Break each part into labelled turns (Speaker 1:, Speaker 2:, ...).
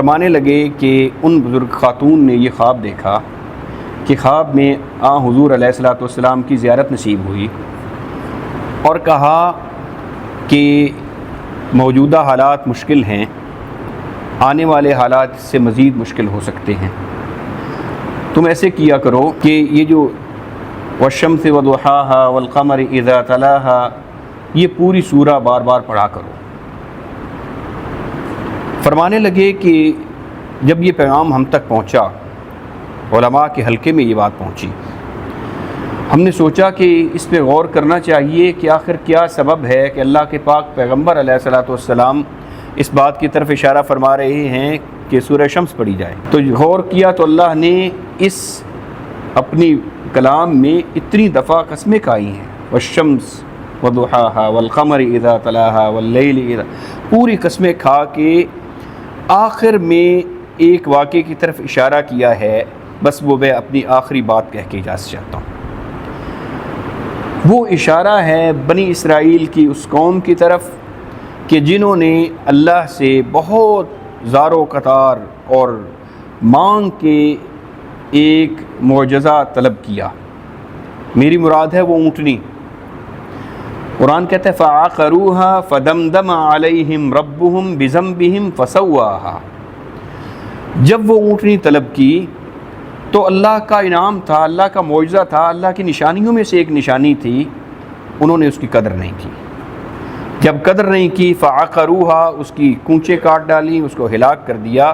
Speaker 1: فرمانے لگے کہ ان بزرگ خاتون نے یہ خواب دیکھا کہ خواب میں حضور علیہ الصلوۃ والسلام کی زیارت نصیب ہوئی اور کہا کہ موجودہ حالات مشکل ہیں، آنے والے حالات اس سے مزید مشکل ہو سکتے ہیں، تم ایسے کیا کرو کہ یہ جو والشمس وضحاہا والقمر اذا تلاہا یہ پوری سورہ بار بار پڑھا کرو۔ فرمانے لگے کہ جب یہ پیغام ہم تک پہنچا، علماء کے حلقے میں یہ بات پہنچی، ہم نے سوچا کہ اس پہ غور کرنا چاہیے کہ آخر کیا سبب ہے کہ اللہ کے پاک پیغمبر علیہ الصلوۃ والسلام اس بات کی طرف اشارہ فرما رہے ہیں کہ سورہ شمس پڑھی جائے۔ تو غور کیا تو اللہ نے اس اپنی کلام میں اتنی دفعہ قسمیں کھائی ہیں، والشمس وضحاہا والقمر اذا تلاہا واللیل اذا، پوری قسمیں کھا کے آخر میں ایک واقعے کی طرف اشارہ کیا ہے، بس وہ میں اپنی آخری بات کہہ کے اجازت چاہتا ہوں۔ وہ اشارہ ہے بنی اسرائیل کی اس قوم کی طرف کہ جنہوں نے اللہ سے بہت زار و قطار اور مانگ کے ایک معجزہ طلب کیا۔ میری مراد ہے وہ اونٹنی۔ قرآن کہتا ہے فَعَقَرُوهَا فَدَمْدَمَ عَلَيْهِمْ رَبُّهُمْ بِذَنبِهِمْ فَسَوَّاهَا، جب وہ اونٹنی طلب کی تو اللہ کا انعام تھا، اللہ کا معجزہ تھا، اللہ کی نشانیوں میں سے ایک نشانی تھی، انہوں نے اس کی قدر نہیں کی۔ جب قدر نہیں کی فَعَقَرُوهَا، اس کی کونچیں کاٹ ڈالی، اس کو ہلاک کر دیا۔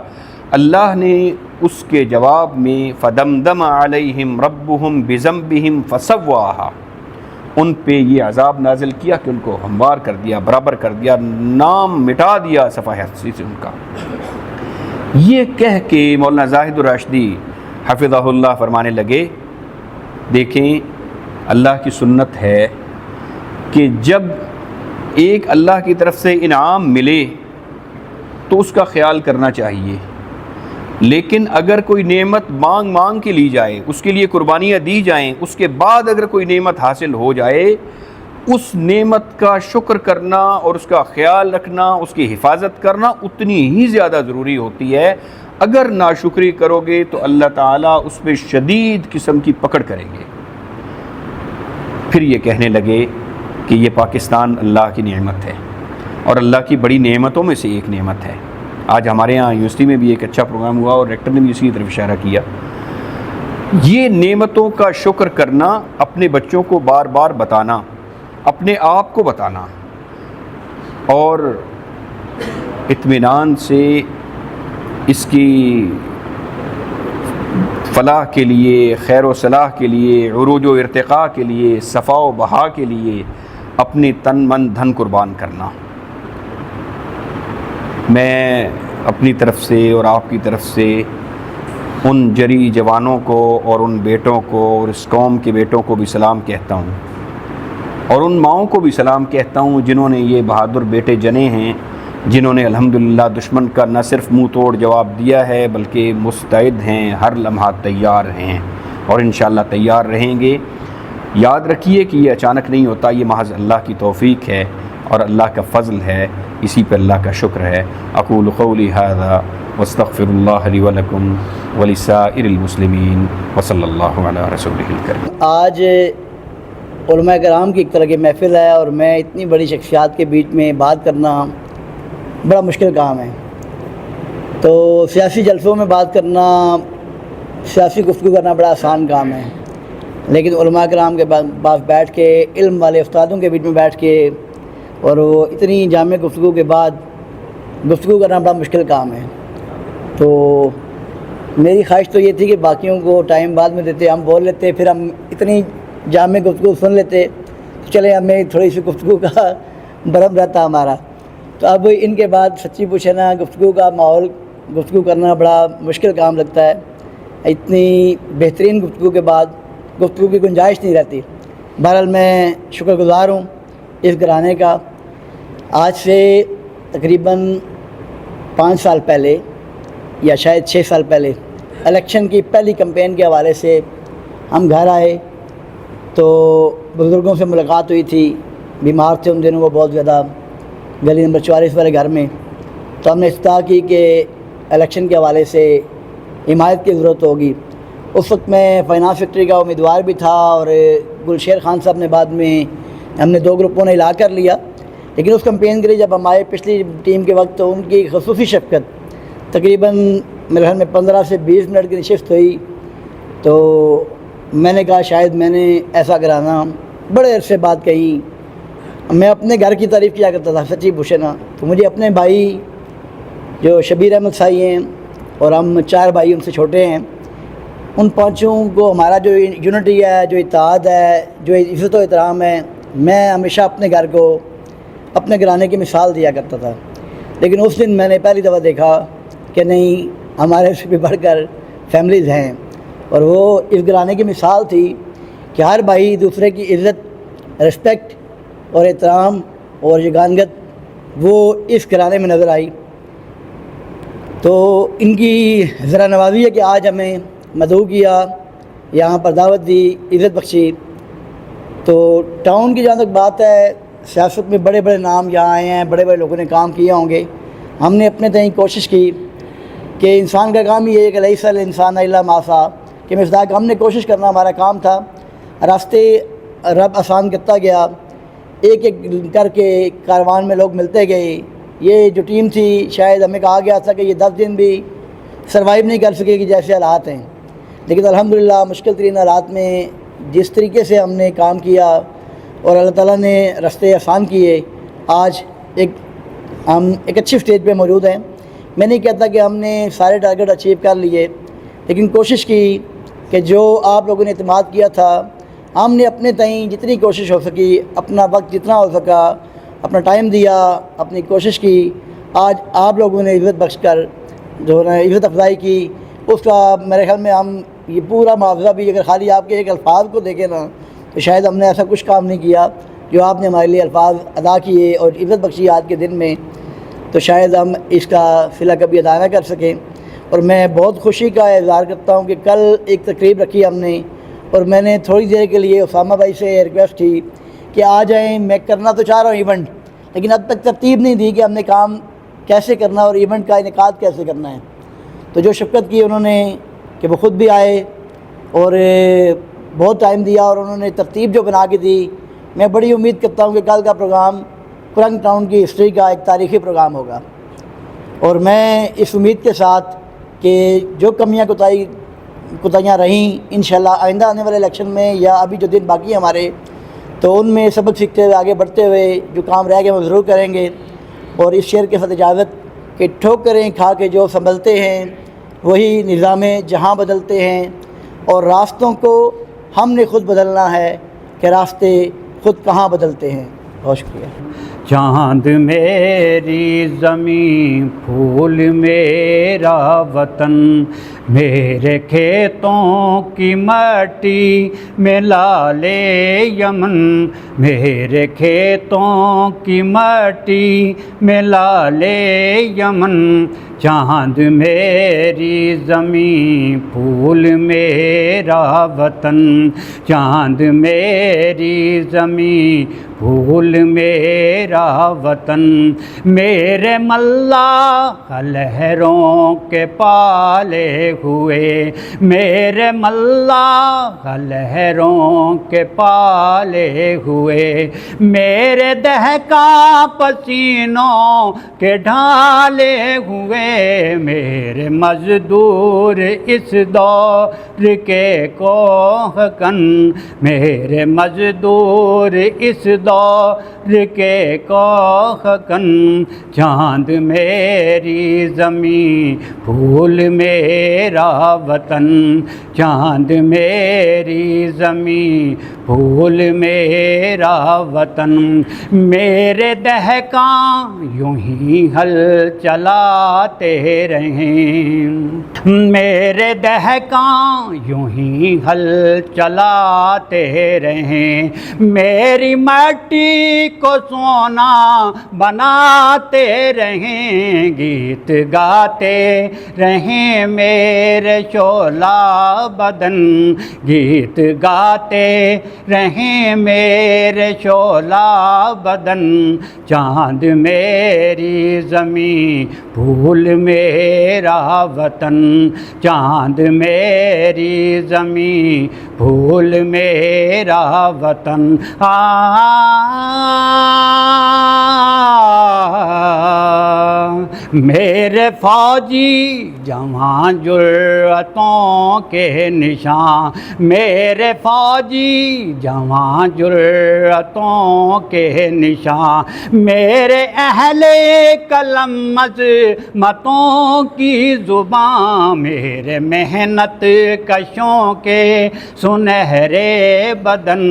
Speaker 1: اللہ نے اس کے جواب میں فَدَمْدَمَ عَلَيْهِمْ رَبُّهُمْ بِذَنبِهِمْ فَسَوَّاهَا، ان پہ یہ عذاب نازل کیا کہ ان کو ہموار کر دیا، برابر کر دیا، نام مٹا دیا صفحہ ہستی سے ان کا۔ یہ کہہ کے مولانا زاہد الراشدی حفظہ اللہ فرمانے لگے دیکھیں اللہ کی سنت ہے کہ جب ایک اللہ کی طرف سے انعام ملے تو اس کا خیال کرنا چاہیے، لیکن اگر کوئی نعمت مانگ کے لی جائے، اس کے لیے قربانیاں دی جائیں، اس کے بعد اگر کوئی نعمت حاصل ہو جائے، اس نعمت کا شکر کرنا اور اس کا خیال رکھنا، اس کی حفاظت کرنا اتنی ہی زیادہ ضروری ہوتی ہے۔ اگر ناشکری کرو گے تو اللہ تعالیٰ اس پہ شدید قسم کی پکڑ کریں گے۔ پھر یہ کہنے لگے کہ یہ پاکستان اللہ کی نعمت ہے اور اللہ کی بڑی نعمتوں میں سے ایک نعمت ہے۔ آج ہمارے ہاں یونیورسٹی میں بھی ایک اچھا پروگرام ہوا اور ریکٹر نے بھی اسی طرف اشارہ کیا۔ یہ نعمتوں کا شکر کرنا، اپنے بچوں کو بار بار بتانا، اپنے آپ کو بتانا اور اطمینان سے اس کی فلاح کے لیے، خیر و صلاح کے لیے، عروج و ارتقاء کے لیے، صفا و بہا کے لیے اپنے تن من دھن قربان کرنا۔ میں اپنی طرف سے اور آپ کی طرف سے ان جری جوانوں کو اور ان بیٹوں کو اور اس قوم کے بیٹوں کو بھی سلام کہتا ہوں، اور ان ماؤں کو بھی سلام کہتا ہوں جنہوں نے یہ بہادر بیٹے جنے ہیں، جنہوں نے الحمدللہ دشمن کا نہ صرف منہ توڑ جواب دیا ہے بلکہ مستعد ہیں، ہر لمحہ تیار ہیں اور انشاءاللہ تیار رہیں گے۔ یاد رکھیے کہ یہ اچانک نہیں ہوتا، یہ محض اللہ کی توفیق ہے اور اللہ کا فضل ہے، اسی پہ اللہ کا شکر ہے۔ اقول قولی ھذا واستغفر اللہ لی ولکم ولسائر المسلمین وصلی اللہ علی رسولہ الکریم۔
Speaker 2: آج علماء کرام کی ایک طرح کی محفل ہے اور میں اتنی بڑی شخصیات کے بیچ میں بات کرنا بڑا مشکل کام ہے۔ تو سیاسی جلسوں میں بات کرنا، سیاسی گفتگو کرنا بڑا آسان کام ہے، لیکن علماء کرام کے پاس بیٹھ کے، علم والے استادوں کے بیچ میں بیٹھ کے اور وہ اتنی جامع گفتگو کے بعد گفتگو کرنا بڑا مشکل کام ہے۔ تو میری خواہش تو یہ تھی کہ باقیوں کو ٹائم بعد میں دیتے، ہم بول لیتے، پھر ہم اتنی جامع گفتگو سن لیتے تو چلے ہمیں تھوڑی سی گفتگو کا برہم رہتا ہمارا۔ تو اب ان کے بعد سچی پوچھے نا، گفتگو کا ماحول، گفتگو کرنا بڑا مشکل کام لگتا ہے۔ اتنی بہترین گفتگو کے بعد گفتگو کی گنجائش نہیں رہتی۔ بہرحال میں شکر گزار ہوں اس گھرانے کا۔ آج سے تقریباً 5 سال پہلے یا شاید 6 سال پہلے الیکشن کی پہلی کمپین کے حوالے سے ہم گھر آئے تو بزرگوں سے ملاقات ہوئی تھی، بیمار تھے ان دنوں وہ بہت زیادہ، گلی نمبر 44 والے گھر میں۔ تو ہم نے استطاع کی کہ الیکشن کے حوالے سے حمایت کی ضرورت ہوگی. اس وقت میں فائنانس سیکٹری کا امیدوار بھی تھا اور گلشیر خان صاحب نے بعد میں ہم نے 2 گروپوں نے الا کر لیا. لیکن اس کمپین کے لیے جب ہم آئے پچھلی ٹیم کے وقت تو ان کی خصوصی شفقت تقریباً میرے خیال میں 15 سے 20 منٹ کی نشست ہوئی. تو میں نے کہا شاید میں نے ایسا کرانا بڑے عرصے بعد کہیں. میں اپنے گھر کی تعریف کیا کرتا تھا سچی پوچھے نا تو مجھے اپنے بھائی جو شبیر احمد صاحب ہیں اور ہم 4 بھائی ان سے چھوٹے ہیں, ان 5 کو ہمارا جو یونٹی ہے, جو اتحاد ہے, جو عزت و احترام ہے, میں ہمیشہ اپنے گھر کو اپنے گھرانے کی مثال دیا کرتا تھا. لیکن اس دن میں نے پہلی دفعہ دیکھا کہ نہیں, ہمارے سے بھی بڑھ کر فیملیز ہیں. اور وہ اس گھرانے کی مثال تھی کہ ہر بھائی دوسرے کی عزت, رسپیکٹ اور احترام اور یگانگت وہ اس گھرانے میں نظر آئی. تو ان کی ذرا نوازی ہے کہ آج ہمیں مدعو کیا, یہاں پر دعوت دی, عزت بخشی. تو ٹاؤن کی جہاں تک بات ہے, سیاست میں بڑے بڑے نام یہاں آئے ہیں, بڑے بڑے لوگوں نے کام کیے ہوں گے. ہم نے اپنے تئیں کوشش کی کہ انسان کا کام یہ ہے کہ لیس الانسان الا ما سعی, کہ مصداق ہم نے کوشش کرنا ہمارا کام تھا. راستے رب آسان کرتا گیا, ایک ایک کر کے کاروان میں لوگ ملتے گئے. یہ جو ٹیم تھی شاید ہمیں کہا گیا تھا کہ یہ 10 دن بھی سروائیو نہیں کر سکے گی جیسے حالات ہیں. لیکن الحمدللہ مشکل ترین حالات میں جس طریقے سے ہم نے کام کیا اور اللہ تعالیٰ نے راستے آسان کیے, آج ہم ایک اچھی سٹیج پہ موجود ہیں. میں نہیں کہتا کہ ہم نے سارے ٹارگٹ اچیو کر لیے, لیکن کوشش کی کہ جو آپ لوگوں نے اعتماد کیا تھا ہم نے اپنے تئیں جتنی کوشش ہو سکی, اپنا وقت جتنا ہو سکا, اپنا ٹائم دیا, اپنی کوشش کی. آج آپ لوگوں نے عزت بخش کر جو ہے عزت افزائی کی, اس کا میرے خیال میں ہم یہ پورا معاوضہ بھی اگر خالی آپ کے ایک الفاظ کو دیکھیں نا تو شاید ہم نے ایسا کچھ کام نہیں کیا جو آپ نے ہمارے لیے الفاظ ادا کیے اور عزت بخشی آج کے دن میں, تو شاید ہم اس کا صلہ کبھی ادا نہ کر سکیں. اور میں بہت خوشی کا اظہار کرتا ہوں کہ کل ایک تقریب رکھی ہم نے, اور میں نے تھوڑی دیر کے لیے اسامہ بھائی سے ریکویسٹ کی کہ آ جائیں. میں کرنا تو چاہ رہا ہوں ایونٹ, لیکن اب تک ترتیب نہیں دی کہ ہم نے کام کیسے کرنا اور ایونٹ کا انعقاد کیسے کرنا ہے. تو جو شفقت کی انہوں نے کہ وہ خود بھی آئے اور بہت ٹائم دیا اور انہوں نے ترتیب جو بنا کے دی, میں بڑی امید کرتا ہوں کہ کل کا پروگرام کرنگ ٹاؤن کی ہسٹری کا ایک تاریخی پروگرام ہوگا. اور میں اس امید کے ساتھ کہ جو کمیاں کوتاہیاں رہیں انشاءاللہ آئندہ آنے والے الیکشن میں یا ابھی جو دن باقی ہیں ہمارے, تو ان میں سبق سیکھتے ہوئے آگے بڑھتے ہوئے جو کام رہ گئے وہ ضرور کریں گے. اور اس شعر کے ساتھ اجازت کہ ٹھوکریں کھا کے جو سنبھلتے ہیں وہی نظام جہاں بدلتے ہیں, اور راستوں کو ہم نے خود بدلنا ہے کہ راستے خود کہاں بدلتے ہیں. بہت شکریہ.
Speaker 3: چاند میری زمین, پھول میرا وطن, میرے کھیتوں کی مٹی میں لالے یمن, میرے کھیتوں کی مٹی میں لالے یمن. چاند میری زمین, پھول میرا وطن, چاند میری زمین, پھول میرا وطن. میرے ملاح لہروں کے پالے ہوئے, میرے ملاح لہروں کے پالے ہوئے, میرے دہکا پسینوں کے ڈھالے ہوئے, میرے مزدور اس دور کے کوہ کن, میرے مزدور اس دور کے کوہ کن. چاند میری زمین, پھول میرا وطن, چاند میری زمین, پھول میرا وطن. میرے دہکاں یوں ہی ہل چلاتے رہیں, میرے دہکاں یوں ہی ہل چلاتے رہیں, میری مٹی کو سونا بناتے رہیں, گیت گاتے رہیں میرے شعلہ بدن, گیت گاتے رہیں میرے شعلہ بدن. چاند میری زمین, پھول پھول میرا وطن، چاند میری زمین پھول میرا وطن، میرے فوجی جوان جرأتوں کے نشان، میرے فوجی جوان جرأتوں کے نشان، میرے اہل قلم عظمتوں کی زبان، میرے محنت کشوں کے سنہرے بدن،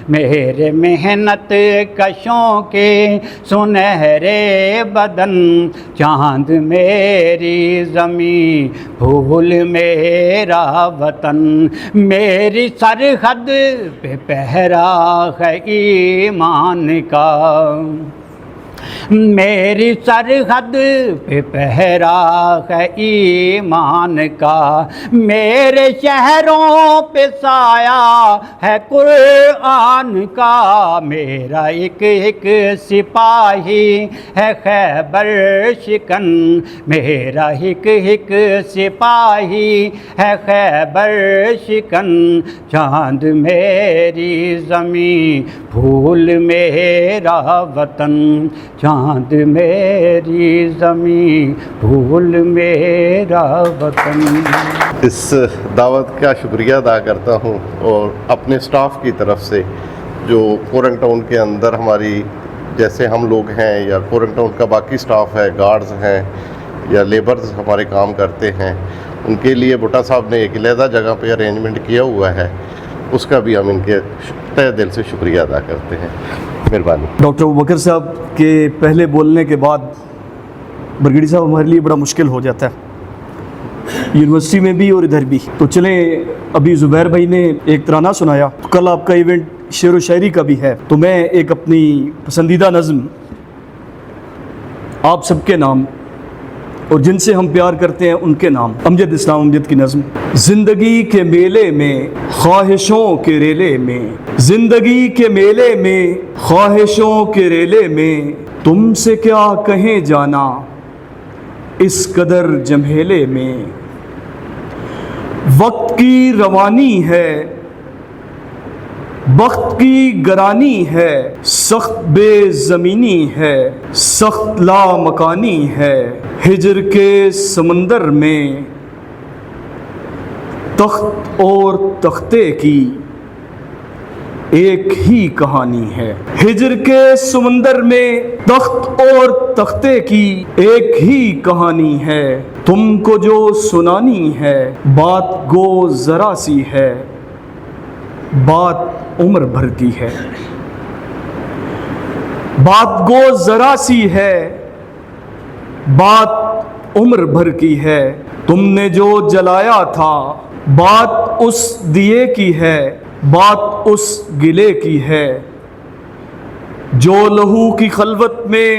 Speaker 3: میرے محنت کشوں کے سنہرے بدن، چاند میری زمین پھول میرا وطن، میری سرحد پہ پہرا ہے ایمان کا، میری سرحد پہ پہرا ہے ایمان کا، میرے شہروں پہ سایہ ہے قرآن کا، میرا ایک ایک سپاہی ہے خیبر شکن، میرا ایک ایک سپاہی ہے خیبر شکن، چاند میری زمین پھول میرا وطن، چاند میری زمین پھول میرا وطن۔
Speaker 4: اس دعوت کا شکریہ ادا کرتا ہوں، اور اپنے سٹاف کی طرف سے جو کورنٹاؤن کے اندر ہماری جیسے ہم لوگ ہیں یا کورنٹاؤن کا باقی سٹاف ہے، گارڈز ہیں یا لیبرز ہمارے کام کرتے ہیں، ان کے لیے بھٹا صاحب نے ایک علیحدہ جگہ پہ ارینجمنٹ کیا ہوا ہے، اس کا بھی ہم ان کے تہ دل سے شکریہ ادا کرتے ہیں۔ مہربانی۔
Speaker 5: ڈاکٹر ابوبکر صاحب کے پہلے بولنے کے بعد برگیڑی صاحب ہمارے لیے بڑا مشکل ہو جاتا ہے، یونیورسٹی میں بھی اور ادھر بھی۔ تو چلیں، ابھی زبیر بھائی نے ایک ترانہ سنایا، کل آپ کا ایونٹ شعر و شاعری کا بھی ہے، تو میں ایک اپنی پسندیدہ نظم آپ سب کے نام اور جن سے ہم پیار کرتے ہیں ان کے نام، امجد اسلام امجد کی نظم۔ زندگی کے میلے میں خواہشوں کے ریلے میں، زندگی کے میلے میں خواہشوں کے ریلے میں، تم سے کیا کہیں جانا اس قدر جمہیلے میں، وقت کی روانی ہے بخت کی گرانی ہے، سخت بے زمینی ہے سخت لا مکانی ہے، ہجر کے سمندر میں تخت اور تختے کی ایک ہی کہانی ہے، ہجر کے سمندر میں تخت اور تختے کی ایک ہی کہانی ہے، تم کو جو سنانی ہے بات گو ذرا سی ہے، بات عمر بھر کی ہے، بات گو ذرا سی ہے بات عمر بھر کی ہے، تم نے جو جلایا تھا بات اس دیے کی ہے، بات اس گلے کی ہے، جو لہو کی خلوت میں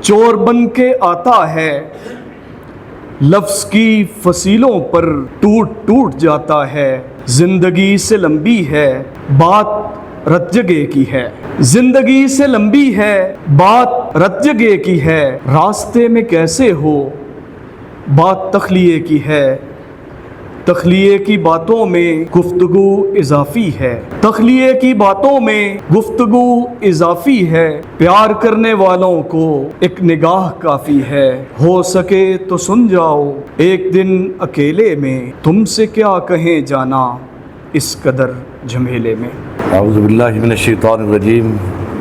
Speaker 5: چور بن کے آتا ہے، لفظ کی فصیلوں پر ٹوٹ ٹوٹ جاتا ہے، زندگی سے لمبی ہے بات رت جگہ کی ہے، زندگی سے لمبی ہے بات رت جگہ کی ہے، راستے میں کیسے ہو بات تخلیے کی ہے، تخلیے کی باتوں میں گفتگو اضافی ہے، تخلیے کی باتوں میں گفتگو اضافی ہے، پیار کرنے والوں کو ایک نگاہ کافی ہے، ہو سکے تو سن جاؤ ایک دن اکیلے میں، تم سے کیا کہیں جانا اس قدر جھمیلے میں۔
Speaker 6: اعوذ باللہ من الشیطان الرجیم،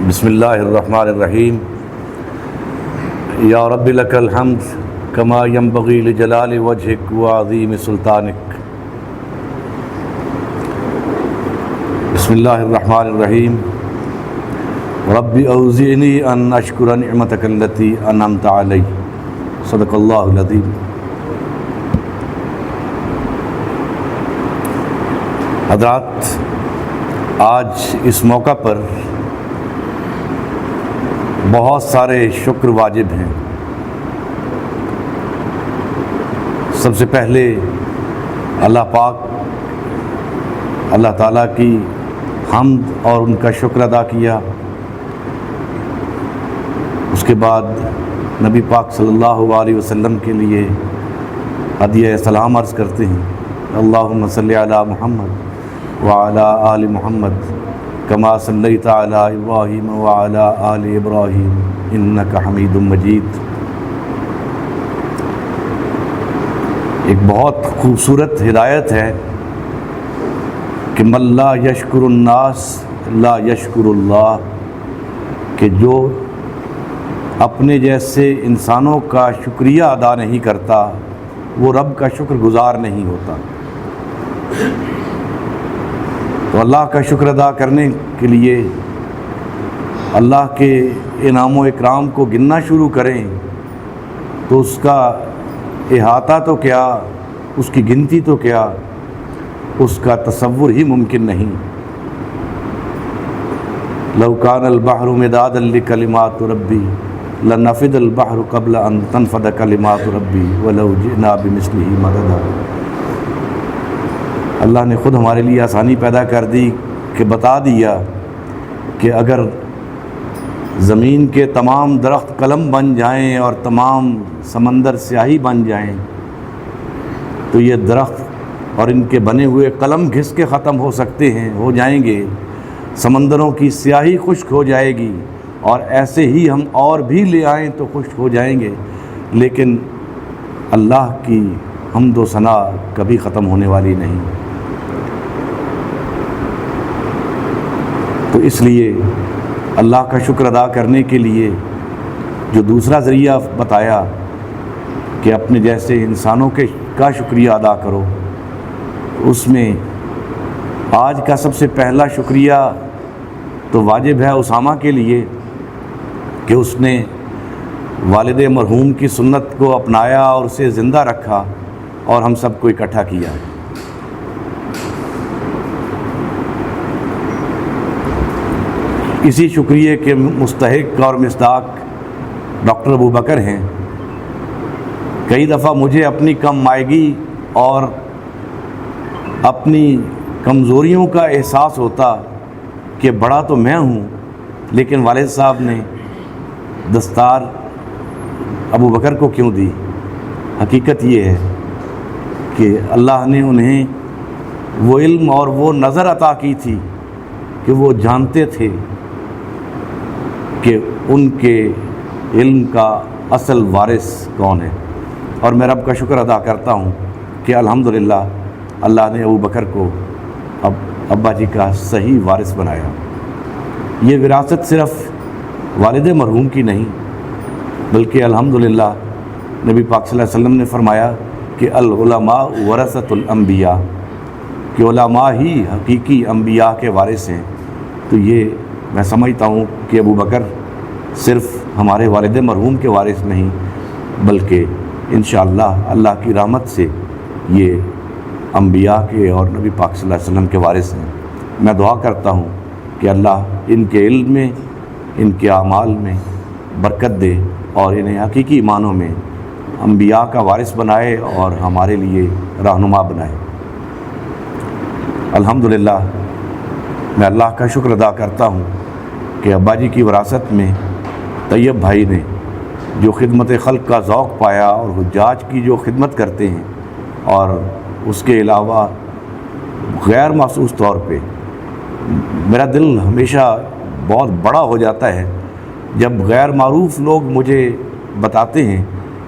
Speaker 6: بسم اللہ الرحمن الرحیم، یا رب لک الحمد کما ینبغی لجلال وجہک وعظیم سلطانک۔ بسم اللہ الرحمن الرحیم، رب اوزعنی ان اشکر نعمتک التی انعمت علی، صدق اللہ العظیم۔ حضرات، آج اس موقع پر بہت سارے شکر واجب ہیں۔ سب سے پہلے اللہ پاک، اللہ تعالیٰ کی حمد اور ان کا شکر ادا کیا، اس کے بعد نبی پاک صلی اللہ علیہ وسلم کے لیے ہدیہ سلام عرض کرتے ہیں۔ اللہم صلی علی محمد وعلی آل محمد کما صلیت علی ابراہیم وعلی آل ابراہیم انک حمید مجید۔ ایک بہت خوبصورت ہدایت ہے کہ من لا یشکر الناس لا یشکر اللہ، کہ جو اپنے جیسے انسانوں کا شکریہ ادا نہیں کرتا وہ رب کا شکر گزار نہیں ہوتا۔ تو اللہ کا شکر ادا کرنے کے لیے اللہ کے انعام و اکرام کو گننا شروع کریں تو اس کا احاطہ تو کیا، اس کی گنتی تو کیا، اس کا تصور ہی ممکن نہیں۔ لو کان البحر مدادا لکلمات ربی لنفد البحر قبل ان تنفد کلمات ربی ولو جئنا بمثلہ مددا۔ اللہ نے خود ہمارے لیے آسانی پیدا کر دی کہ بتا دیا کہ اگر زمین کے تمام درخت قلم بن جائیں اور تمام سمندر سیاہی بن جائیں تو یہ درخت اور ان کے بنے ہوئے قلم گھس کے ختم ہو سکتے ہیں، ہو جائیں گے، سمندروں کی سیاہی خشک ہو جائے گی، اور ایسے ہی ہم اور بھی لے آئیں تو خشک ہو جائیں گے، لیکن اللہ کی حمد و ثنا کبھی ختم ہونے والی نہیں۔ تو اس لیے اللہ کا شکر ادا کرنے کے لیے جو دوسرا ذریعہ بتایا کہ اپنے جیسے انسانوں کا شکریہ ادا کرو، اس میں آج کا سب سے پہلا شکریہ تو واجب ہے اسامہ کے لیے کہ اس نے والد مرحوم کی سنت کو اپنایا اور اسے زندہ رکھا اور ہم سب کو اکٹھا کیا۔ اسی شکریہ کے مستحق اور مصداق ڈاکٹر ابو بکر ہیں۔ کئی دفعہ مجھے اپنی کم مائگی اور اپنی کمزوریوں کا احساس ہوتا کہ بڑا تو میں ہوں، لیکن والد صاحب نے دستار ابو بکر کو کیوں دی؟ حقیقت یہ ہے کہ اللہ نے انہیں وہ علم اور وہ نظر عطا کی تھی کہ وہ جانتے تھے کہ ان کے علم کا اصل وارث کون ہے، اور میں رب کا شکر ادا کرتا ہوں کہ الحمدللہ اللہ نے ابو بکر کو ابا جی کا صحیح وارث بنایا۔ یہ وراثت صرف والد مرحوم کی نہیں بلکہ الحمدللہ نبی پاک صلی اللہ علیہ وسلم نے فرمایا کہ العلماء ورثۃ الانبیاء، کہ علماء ہی حقیقی انبیاء کے وارث ہیں۔ تو یہ میں سمجھتا ہوں کہ ابو بکر صرف ہمارے والد مرحوم کے وارث نہیں بلکہ انشاءاللہ اللہ کی رحمت سے یہ انبیاء کے اور نبی پاک صلی اللہ علیہ وسلم کے وارث ہیں۔ میں دعا کرتا ہوں کہ اللہ ان کے علم میں، ان کے اعمال میں برکت دے اور انہیں حقیقی معنوں میں انبیاء کا وارث بنائے اور ہمارے لیے رہنما بنائے۔ الحمدللہ میں اللہ کا شکر ادا کرتا ہوں کہ ابا جی کی وراثت میں طیب بھائی نے جو خدمت خلق کا ذوق پایا اور حجاج کی جو خدمت کرتے ہیں، اور اس کے علاوہ غیر محسوس طور پہ میرا دل ہمیشہ بہت بڑا ہو جاتا ہے جب غیر معروف لوگ مجھے بتاتے ہیں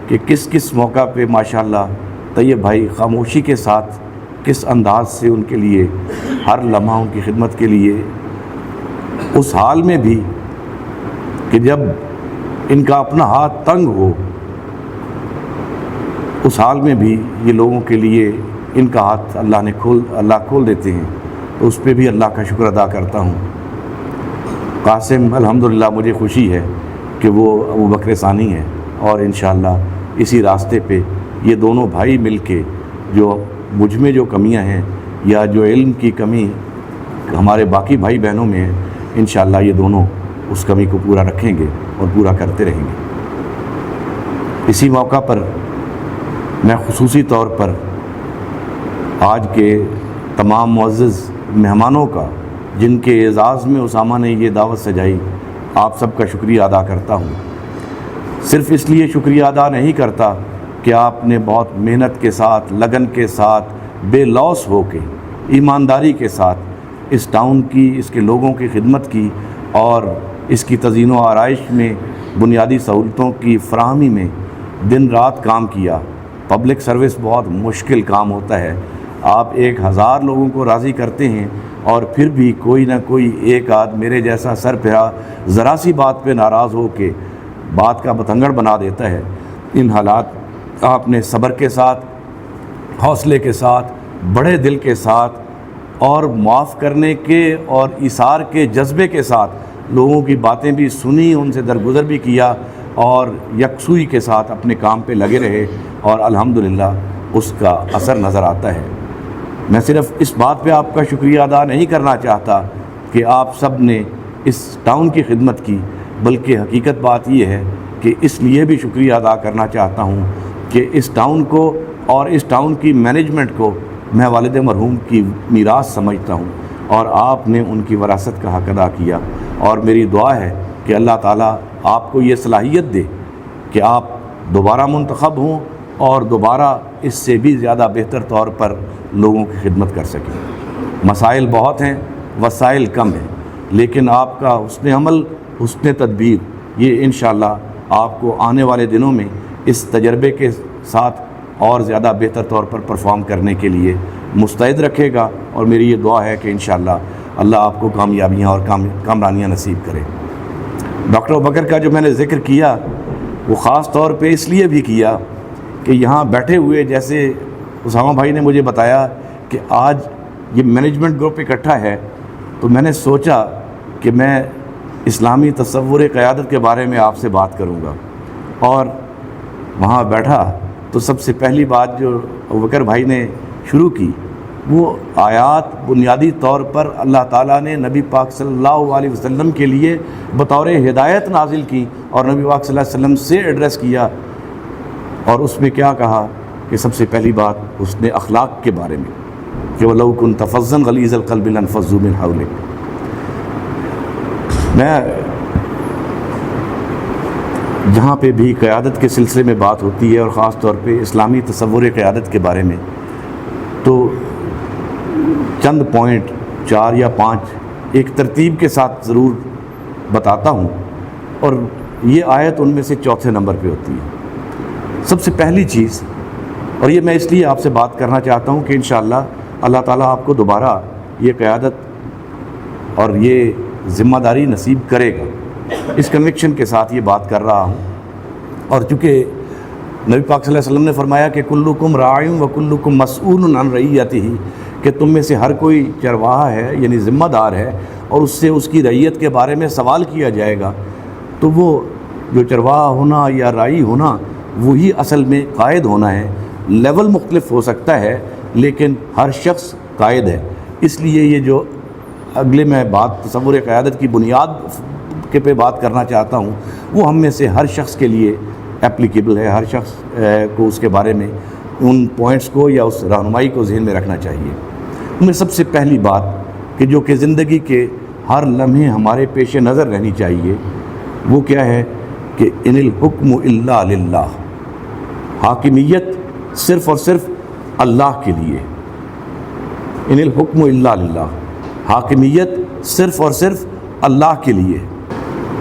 Speaker 6: کہ کس کس موقع پہ ماشاءاللہ طیب بھائی خاموشی کے ساتھ کس انداز سے ان کے لیے ہر لمحہ ان کی خدمت کے لیے، اس حال میں بھی کہ جب ان کا اپنا ہاتھ تنگ ہو، اس حال میں بھی یہ لوگوں کے لیے ان کا ہاتھ اللہ کھول دیتے ہیں، تو اس پہ بھی اللہ کا شکر ادا کرتا ہوں۔ قاسم الحمدللہ مجھے خوشی ہے کہ وہ ابو بکر ثانی ہے، اور انشاءاللہ اسی راستے پہ یہ دونوں بھائی مل کے جو مجھ میں جو کمیاں ہیں یا جو علم کی کمی ہمارے باقی بھائی بہنوں میں ہے، انشاءاللہ یہ دونوں اس کمی کو پورا رکھیں گے اور پورا کرتے رہیں گے۔ اسی موقع پر میں خصوصی طور پر آج کے تمام معزز مہمانوں کا جن کے اعزاز میں اسامہ نے یہ دعوت سجائی، آپ سب کا شکریہ ادا کرتا ہوں۔ صرف اس لیے شکریہ ادا نہیں کرتا کہ آپ نے بہت محنت کے ساتھ، لگن کے ساتھ، بے لوث ہو کے، ایمانداری کے ساتھ اس ٹاؤن کی، اس کے لوگوں کی خدمت کی اور اس کی تزئین و آرائش میں، بنیادی سہولتوں کی فراہمی میں دن رات کام کیا۔ پبلک سروس بہت مشکل کام ہوتا ہے، آپ 1000 لوگوں کو راضی کرتے ہیں اور پھر بھی کوئی نہ کوئی ایک آدھ میرے جیسا سر پھرا ذرا سی بات پہ ناراض ہو کے بات کا بتنگڑ بنا دیتا ہے۔ ان حالات آپ نے صبر کے ساتھ، حوصلے کے ساتھ، بڑے دل کے ساتھ اور معاف کرنے کے اور ایثار کے جذبے کے ساتھ لوگوں کی باتیں بھی سنی، ان سے درگزر بھی کیا اور یکسوئی کے ساتھ اپنے کام پہ لگے رہے اور الحمدللہ اس کا اثر نظر آتا ہے۔ میں صرف اس بات پہ آپ کا شکریہ ادا نہیں کرنا چاہتا کہ آپ سب نے اس ٹاؤن کی خدمت کی، بلکہ حقیقت بات یہ ہے کہ اس لیے بھی شکریہ ادا کرنا چاہتا ہوں کہ اس ٹاؤن کو اور اس ٹاؤن کی مینجمنٹ کو میں والد مرحوم کی میراث سمجھتا ہوں اور آپ نے ان کی وراثت کا حق ادا کیا، اور میری دعا ہے کہ اللہ تعالیٰ آپ کو یہ صلاحیت دے کہ آپ دوبارہ منتخب ہوں اور دوبارہ اس سے بھی زیادہ بہتر طور پر لوگوں کی خدمت کر سکیں۔ مسائل بہت ہیں، وسائل کم ہیں، لیکن آپ کا حسن عمل، حسن تدبیر یہ انشاءاللہ آپ کو آنے والے دنوں میں اس تجربے کے ساتھ اور زیادہ بہتر طور پر پرفارم کرنے کے لیے مستعد رکھے گا، اور میری یہ دعا ہے کہ انشاءاللہ اللہ آپ کو کامیابیاں اور کامرانیاں نصیب کرے۔ ڈاکٹر ابوبکر کا جو میں نے ذکر کیا وہ خاص طور پہ اس لیے بھی کیا کہ یہاں بیٹھے ہوئے، جیسے اسامہ بھائی نے مجھے بتایا کہ آج یہ مینجمنٹ گروپ اکٹھا ہے، تو میں نے سوچا کہ میں اسلامی تصور قیادت کے بارے میں آپ سے بات کروں گا، اور وہاں بیٹھا تو سب سے پہلی بات جو ابوبکر بھائی نے شروع کی وہ آیات بنیادی طور پر اللہ تعالیٰ نے نبی پاک صلی اللہ علیہ وسلم کے لیے بطور ہدایت نازل کی اور نبی پاک صلی اللہ علیہ وسلم سے ایڈریس کیا، اور اس میں کیا کہا کہ سب سے پہلی بات اس نے اخلاق کے بارے میں کہ وَلَوْ كُنْتَ فَظًّا غَلِيظَ الْقَلْبِ لَانفَضُّوا مِنْ حَوْلِكَ۔ میں جہاں پہ بھی قیادت کے سلسلے میں بات ہوتی ہے اور خاص طور پہ اسلامی تصور قیادت کے بارے میں، تو چند پوائنٹ 4 یا 5 ایک ترتیب کے ساتھ ضرور بتاتا ہوں، اور یہ آیت ان میں سے چوتھے نمبر پہ ہوتی ہے۔ سب سے پہلی چیز، اور یہ میں اس لیے آپ سے بات کرنا چاہتا ہوں کہ انشاءاللہ اللہ تعالیٰ آپ کو دوبارہ یہ قیادت اور یہ ذمہ داری نصیب کرے گا، اس کنوکشن کے ساتھ یہ بات کر رہا ہوں۔ اور چونکہ نبی پاک صلی اللہ علیہ وسلم نے فرمایا کہ کلکم راع و کلکم مسئول عن رعیتہ، کہ تم میں سے ہر کوئی چرواہا ہے، یعنی ذمہ دار ہے، اور اس سے اس کی رعیت کے بارے میں سوال کیا جائے گا۔ تو وہ جو چرواہا ہونا یا راعی ہونا وہی اصل میں قائد ہونا ہے۔ لیول مختلف ہو سکتا ہے لیکن ہر شخص قائد ہے۔ اس لیے یہ جو اگلے میں بات تصور قیادت کی بنیاد کے پہ بات کرنا چاہتا ہوں وہ ہم میں سے ہر شخص کے لیے اپلیکیبل ہے، ہر شخص کو اس کے بارے میں ان پوائنٹس کو یا اس رہنمائی کو ذہن میں رکھنا چاہیے۔ ان میں سب سے پہلی بات کہ جو کہ زندگی کے ہر لمحے ہمارے پیش نظر رہنی چاہیے وہ کیا ہے کہ ان الحکم الا للہ، حاکمیت صرف اور صرف اللہ کے لیے۔ ان الحکم الا للہ، حاکمیت صرف اور صرف اللہ کے لیے۔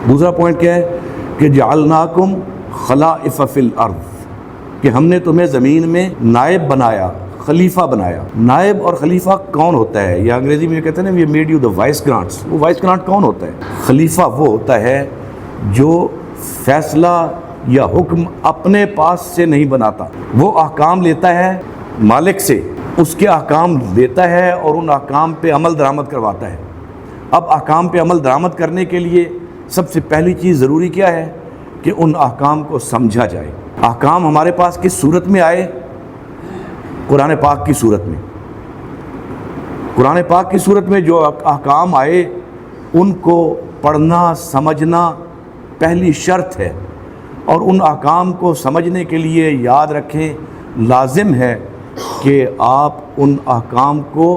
Speaker 6: دوسرا پوائنٹ کیا ہے کہ جعلناکم خلائف فی الارض، کہ ہم نے تمہیں زمین میں نائب بنایا، خلیفہ بنایا۔ نائب اور خلیفہ کون ہوتا ہے؟ یا انگریزی میں کہتے ہیں نا we made you the voice grants. وہ وائس گرانٹ کون ہوتا ہے؟ خلیفہ وہ ہوتا ہے جو فیصلہ یا حکم اپنے پاس سے نہیں بناتا، وہ احکام لیتا ہے مالک سے، اس کے احکام لیتا ہے اور ان احکام پہ عمل درآمد کرواتا ہے۔ اب احکام پہ عمل درآمد کرنے کے لیے سب سے پہلی چیز ضروری کیا ہے کہ ان احکام کو سمجھا جائے۔ احکام ہمارے پاس کس صورت میں آئے؟ قرآن پاک کی صورت میں۔ قرآن پاک کی صورت میں جو احکام آئے ان کو پڑھنا سمجھنا پہلی شرط ہے، اور ان احکام کو سمجھنے کے لیے یاد رکھیں لازم ہے کہ آپ ان احکام کو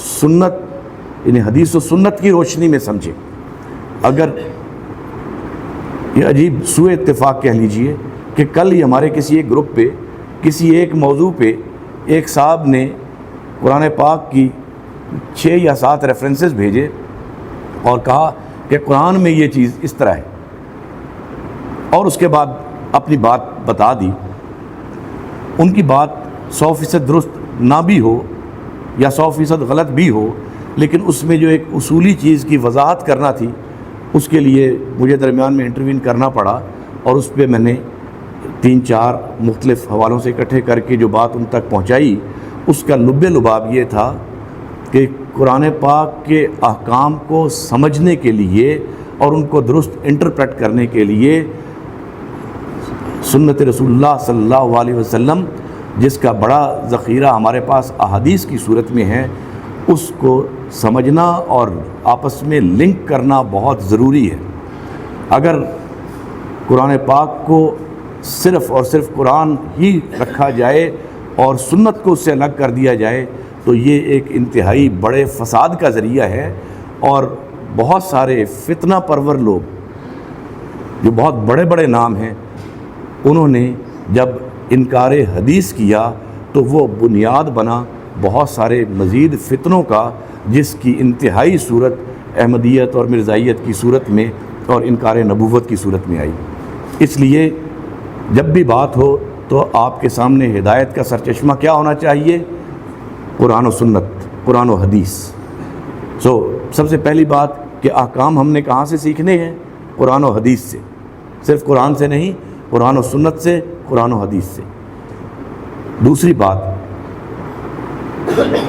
Speaker 6: سنت یعنی حدیث و سنت کی روشنی میں سمجھیں۔ اگر یہ عجیب سوء اتفاق کہہ لیجئے کہ کل ہی ہمارے کسی ایک گروپ پہ کسی ایک موضوع پہ ایک صاحب نے قرآن پاک کی 6 یا 7 ریفرنسز بھیجے اور کہا کہ قرآن میں یہ چیز اس طرح ہے، اور اس کے بعد اپنی بات بتا دی۔ ان کی بات 100% درست نہ بھی ہو یا 100% غلط بھی ہو، لیکن اس میں جو ایک اصولی چیز کی وضاحت کرنا تھی، اس کے لیے مجھے درمیان میں انٹروین کرنا پڑا، اور اس پہ میں نے 3-4 مختلف حوالوں سے اکٹھے کر کے جو بات ان تک پہنچائی، اس کا لب لباب یہ تھا کہ قرآن پاک کے احکام کو سمجھنے کے لیے اور ان کو درست انٹرپریٹ کرنے کے لیے سنت رسول اللہ صلی اللہ علیہ وسلم، جس کا بڑا ذخیرہ ہمارے پاس احادیث کی صورت میں ہے، اس کو سمجھنا اور آپس میں لنک کرنا بہت ضروری ہے۔ اگر قرآن پاک کو صرف اور صرف قرآن ہی رکھا جائے اور سنت کو اس سے الگ کر دیا جائے تو یہ ایک انتہائی بڑے فساد کا ذریعہ ہے، اور بہت سارے فتنہ پرور لوگ جو بہت بڑے بڑے نام ہیں، انہوں نے جب انکار حدیث کیا تو وہ بنیاد بنا بہت سارے مزید فتنوں کا، جس کی انتہائی صورت احمدیت اور مرزائیت کی صورت میں اور انکار نبوت کی صورت میں آئی۔ اس لیے جب بھی بات ہو تو آپ کے سامنے ہدایت کا سرچشمہ کیا ہونا چاہیے؟ قرآن و سنت، قرآن و حدیث۔ سب سے پہلی بات کہ احکام ہم نے کہاں سے سیکھنے ہیں؟ قرآن و حدیث سے، صرف قرآن سے نہیں، قرآن و سنت سے، قرآن و حدیث سے۔ دوسری بات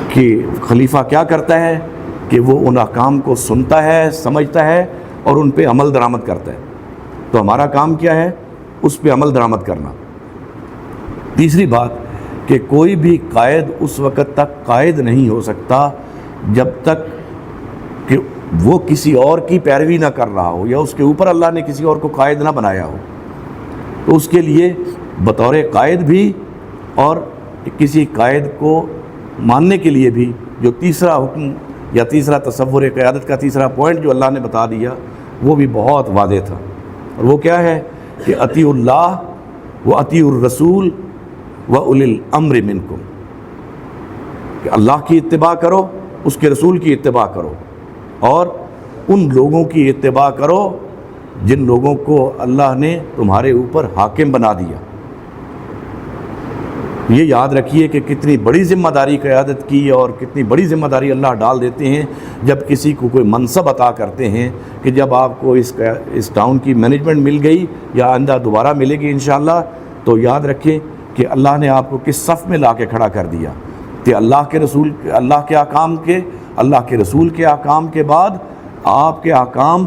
Speaker 6: کہ خلیفہ کیا کرتا ہے کہ وہ ان احکام کو سنتا ہے، سمجھتا ہے اور ان پہ عمل درآمد کرتا ہے۔ تو ہمارا کام کیا ہے؟ اس پہ عمل درآمد کرنا۔ تیسری بات کہ کوئی بھی قائد اس وقت تک قائد نہیں ہو سکتا جب تک کہ وہ کسی اور کی پیروی نہ کر رہا ہو، یا اس کے اوپر اللہ نے کسی اور کو قائد نہ بنایا ہو۔ تو اس کے لیے بطور قائد بھی اور کسی قائد کو ماننے کے لیے بھی جو تیسرا حکم یا تیسرا تصور قیادت کا تیسرا پوائنٹ جو اللہ نے بتا دیا، وہ بھی بہت واضح تھا، اور وہ کیا ہے کہ اطیعوا اللہ و اطیعوا الرسول و اولی الامر منکم، کہ اللہ کی اتباع کرو، اس کے رسول کی اتباع کرو، اور ان لوگوں کی اتباع کرو جن لوگوں کو اللہ نے تمہارے اوپر حاکم بنا دیا۔ یہ یاد رکھیے کہ کتنی بڑی ذمہ داری قیادت کی، اور کتنی بڑی ذمہ داری اللہ ڈال دیتے ہیں جب کسی کو کوئی منصب عطا کرتے ہیں، کہ جب آپ کو اس ٹاؤن کی مینجمنٹ مل گئی یا آئندہ دوبارہ ملے گی انشاءاللہ، تو یاد رکھیں کہ اللہ نے آپ کو کس صف میں لا کے کھڑا کر دیا کہ اللہ کے رسول، اللہ کے احکام کے، اللہ کے رسول کے احکام کے بعد آپ کے احکام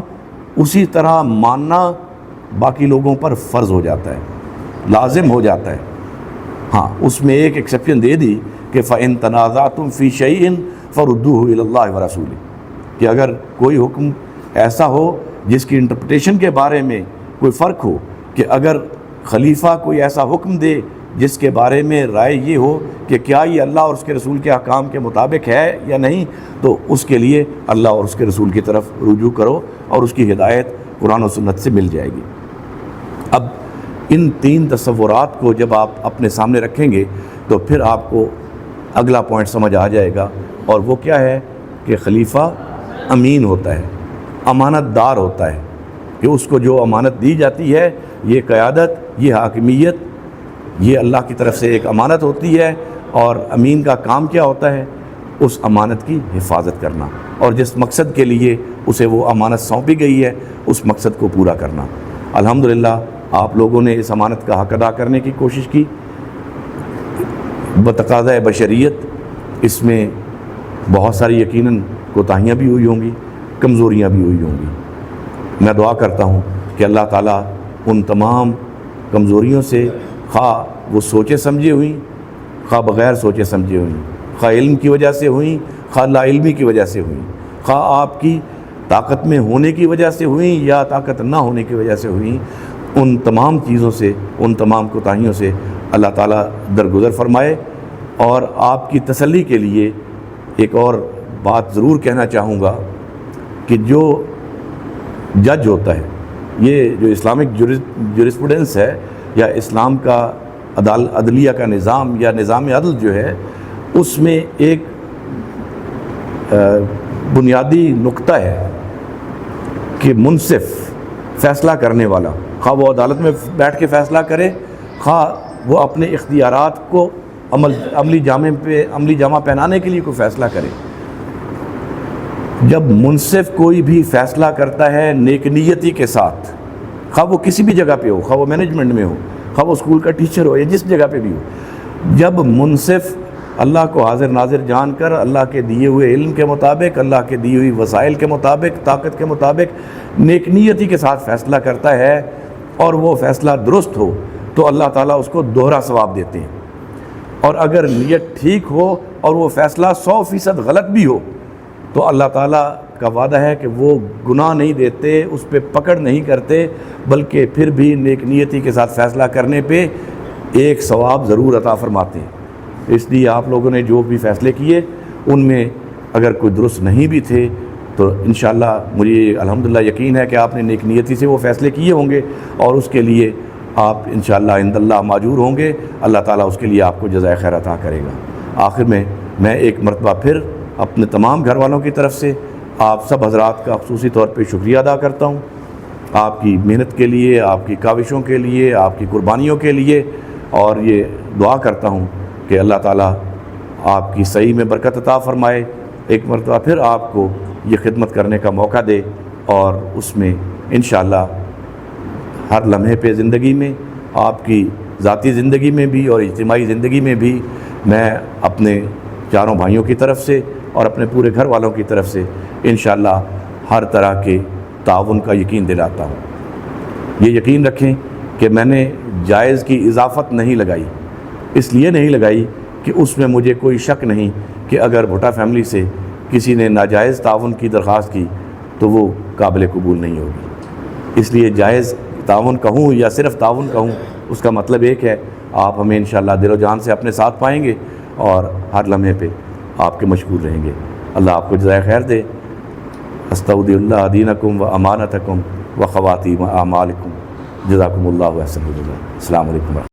Speaker 6: اسی طرح ماننا باقی لوگوں پر فرض ہو جاتا ہے، لازم ہو جاتا ہے۔ ہاں، اس میں ایک ایکسیپشن دے دی کہ فَإِن تَنَازَعْتُمْ فِي شَيْءٍ فَرُدُّوهُ إِلَى اللَّهِ وَرَسُولِهِ، کہ اگر کوئی حکم ایسا ہو جس کی انٹرپریٹیشن کے بارے میں کوئی فرق ہو، کہ اگر خلیفہ کوئی ایسا حکم دے جس کے بارے میں رائے یہ ہو کہ کیا یہ اللہ اور اس کے رسول کے احکام کے مطابق ہے یا نہیں، تو اس کے لیے اللہ اور اس کے رسول کی طرف رجوع کرو، اور اس کی ہدایت قرآن و سنت سے مل جائے گی۔ اب ان 3 تصورات کو جب آپ اپنے سامنے رکھیں گے تو پھر آپ کو اگلا پوائنٹ سمجھ آ جائے گا، اور وہ کیا ہے کہ خلیفہ امین ہوتا ہے، امانت دار ہوتا ہے، کہ اس کو جو امانت دی جاتی ہے، یہ قیادت، یہ حاکمیت، یہ اللہ کی طرف سے ایک امانت ہوتی ہے، اور امین کا کام کیا ہوتا ہے؟ اس امانت کی حفاظت کرنا، اور جس مقصد کے لیے اسے وہ امانت سونپی گئی ہے اس مقصد کو پورا کرنا۔ الحمدللہ آپ لوگوں نے اس امانت کا حق ادا کرنے کی کوشش کی بتقاضۂ بشریت۔ اس میں بہت ساری یقیناً کوتاہیاں بھی ہوئی ہوں گی، کمزوریاں بھی ہوئی ہوں گی۔ میں دعا کرتا ہوں کہ اللہ تعالیٰ ان تمام کمزوریوں سے، خواہ وہ سوچے سمجھے ہوئیں، خواہ بغیر سوچے سمجھے ہوئیں، خواہ علم کی وجہ سے ہوئیں، خواہ لا علمی کی وجہ سے ہوئیں، خواہ آپ کی طاقت میں ہونے کی وجہ سے ہوئیں یا طاقت نہ ہونے کی وجہ سے ہوئیں، ان تمام چیزوں سے، ان تمام کوتاہیوں سے اللہ تعالیٰ درگزر فرمائے۔ اور آپ کی تسلی کے لیے ایک اور بات ضرور کہنا چاہوں گا کہ جو جج ہوتا ہے یہ جو اسلامک جورسپروڈنس ہے یا اسلام کا عدلیہ کا نظام یا نظام عدل جو ہے، اس میں ایک بنیادی نقطہ ہے کہ منصف فیصلہ کرنے والا، خواہ وہ عدالت میں بیٹھ کے فیصلہ کرے، خواہ وہ اپنے اختیارات کو عملی جامہ پہنانے کے لیے کوئی فیصلہ کرے، جب منصف کوئی بھی فیصلہ کرتا ہے نیک نیتی کے ساتھ، خواہ وہ کسی بھی جگہ پہ ہو، خواہ وہ مینجمنٹ میں ہو، خواہ وہ اسکول کا ٹیچر ہو یا جس جگہ پہ بھی ہو، جب منصف اللہ کو حاضر ناظر جان کر اللہ کے دیے ہوئے علم کے مطابق، اللہ کے دی ہوئی وسائل کے مطابق، طاقت کے مطابق نیک نیتی کے ساتھ فیصلہ کرتا ہے اور وہ فیصلہ درست ہو تو اللہ تعالیٰ اس کو دوہرا ثواب دیتے ہیں، اور اگر نیت ٹھیک ہو اور وہ فیصلہ 100% غلط بھی ہو تو اللہ تعالیٰ کا وعدہ ہے کہ وہ گناہ نہیں دیتے، اس پہ پکڑ نہیں کرتے، بلکہ پھر بھی نیک نیتی کے ساتھ فیصلہ کرنے پہ ایک ثواب ضرور عطا فرماتے ہیں۔ اس لیے آپ لوگوں نے جو بھی فیصلے کیے ان میں اگر کوئی درست نہیں بھی تھے تو انشاءاللہ مجھے الحمدللہ یقین ہے کہ آپ نے نیک نیتی سے وہ فیصلے کیے ہوں گے اور اس کے لیے آپ انشاءاللہ عند اللہ ماجور ہوں گے، اللہ تعالیٰ اس کے لیے آپ کو جزائے خیر عطا کرے گا۔ آخر میں ایک مرتبہ پھر اپنے تمام گھر والوں کی طرف سے آپ سب حضرات کا خصوصی طور پہ شکریہ ادا کرتا ہوں، آپ کی محنت کے لیے، آپ کی کاوشوں کے لیے، آپ کی قربانیوں کے لیے، اور یہ دعا کرتا ہوں کہ اللہ تعالیٰ آپ کی صحیح میں برکت عطا فرمائے، ایک مرتبہ پھر آپ کو یہ خدمت کرنے کا موقع دے، اور اس میں انشاءاللہ ہر لمحے پہ زندگی میں، آپ کی ذاتی زندگی میں بھی اور اجتماعی زندگی میں بھی، میں اپنے چاروں بھائیوں کی طرف سے اور اپنے پورے گھر والوں کی طرف سے انشاءاللہ ہر طرح کے تعاون کا یقین دلاتا ہوں۔ یہ یقین رکھیں کہ میں نے جائز کی اضافت نہیں لگائی، اس لیے نہیں لگائی کہ اس میں مجھے کوئی شک نہیں کہ اگر بھٹا فیملی سے کسی نے ناجائز تعاون کی درخواست کی تو وہ قابل قبول نہیں ہوگی، اس لیے جائز تعاون کہوں یا صرف تعاون کہوں اس کا مطلب ایک ہے، آپ ہمیں انشاءاللہ دل و جان سے اپنے ساتھ پائیں گے اور ہر لمحے پہ آپ کے مشغول رہیں گے۔ اللہ آپ کو جزائے خیر دے۔ استودع اللہ دینکم و امانتکم و خواتیم اعمالکم، جزاکم اللہ احسن الجزاء۔ السلام علیکم ورحمۃ اللہ۔